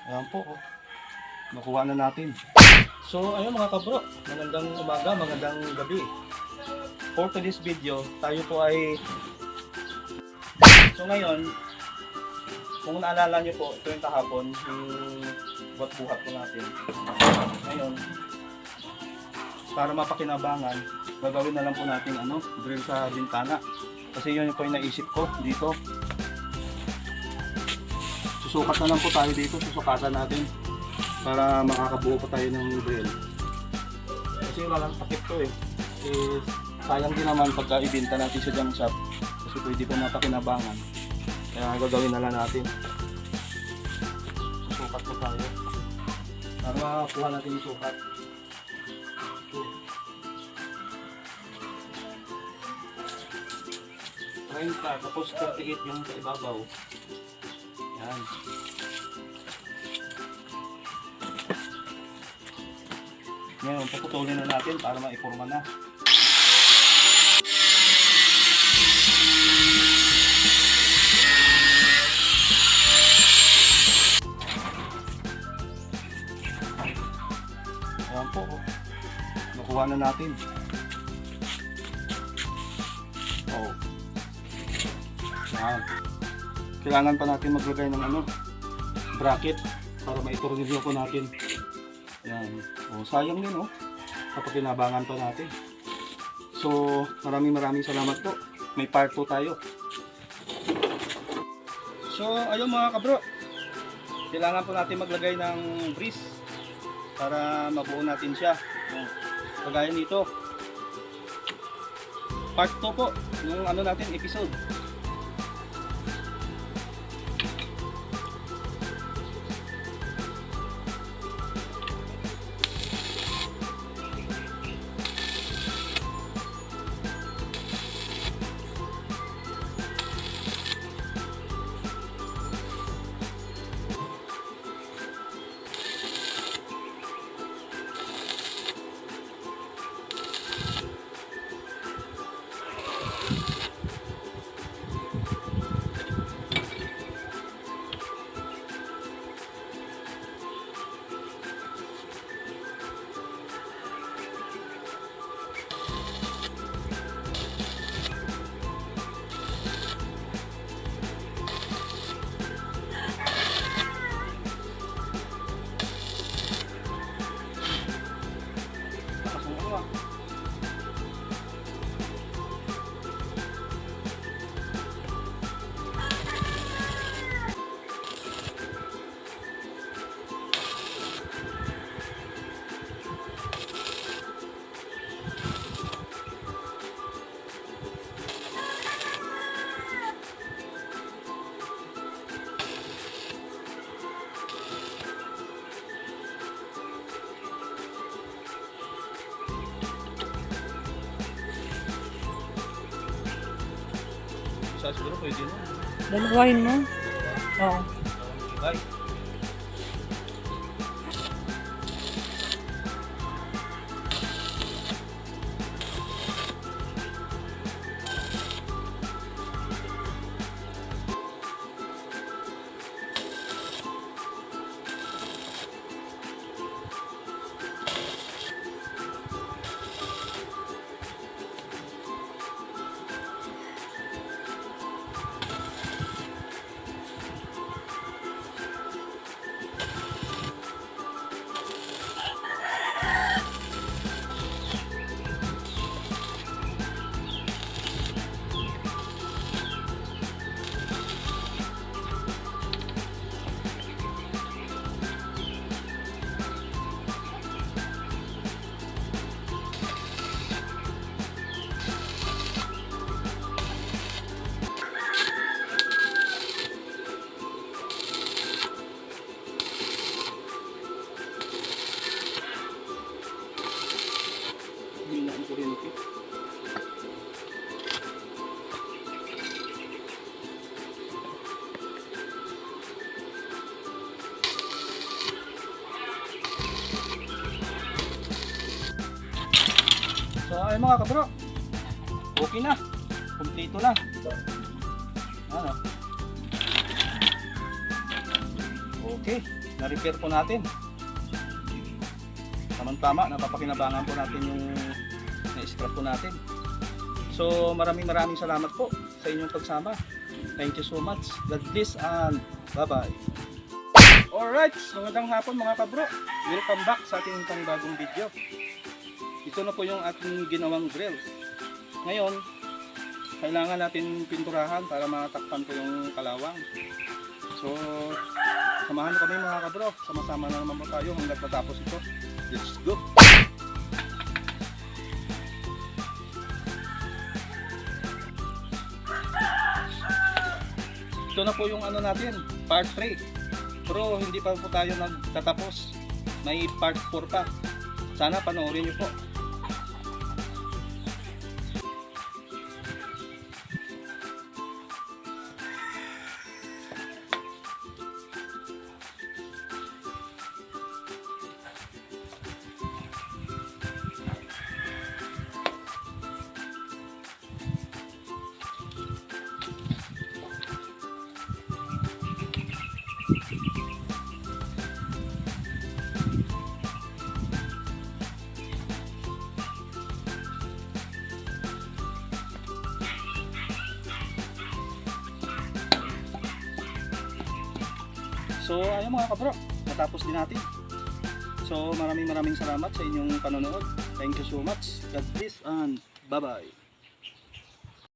Ayan po, oh. Nakuha na natin. So, ayun mga kabro, magandang umaga, magandang gabi. For today's video, tayo po ay... So ngayon, kung naalala nyo po, ito yung kahapon, yung buhat-buhat po natin. Ngayon, para mapakinabangan, gagawin na lang po natin drill sa bintana. Kasi yun po yung naisip ko dito. Susukat na lang po tayo dito, susukatan natin para makakabuo pa tayo ng drill. Kasi walang takip to eh. Sayang din naman pagka ibinta natin sa junk shop kasi pwede pa mapakinabangan. Kaya gagawin na lang natin. Susukat po tayo para makakuha natin yung sukat. Tapos 38 yung sa ibabaw. Yan. Ngayon, puputulin na natin para maiporma na. Ayan po. Nakuha na natin. Oh. Yan. Kailangan pa natin maglagay ng bracket para maitornilyo po natin. Yan. Oh, sayang din kapag kinabangan pa natin. So, maraming salamat po. May part 2 tayo. So, ayun mga kabro. Kailangan po natin maglagay ng grease para mabuo natin siya. Kagaya nito. Part 2 po yung natin episode. Siguro pwede na. Dalawahin mo? Oo. Bye. So ay mga kabro, okay na, kumpleto na. Okay. na-repair po natin. Tamang-tama, napapakinabangan po natin yung na-scrap po natin. So maraming salamat po sa inyong pagsama. Thank you so much. God bless and bye-bye. Alright, magandang hapon mga kabro. Welcome back sa ating panibagong video. Ito na po yung ating ginawang grill. Ngayon, kailangan natin pinturahan para matakpan po yung kalawang. So, samahan kami mga kabro. Sama-sama na naman po tayo hanggang matapos ito. Let's go! Ito na po yung ano natin, part 3. Pero hindi pa po tayo nagtatapos. May part 4 pa. Sana panoorin niyo po. So ayun mga kabro, natapos din natin. So maraming salamat sa inyong panonood. Thank you so much. God bless and bye bye.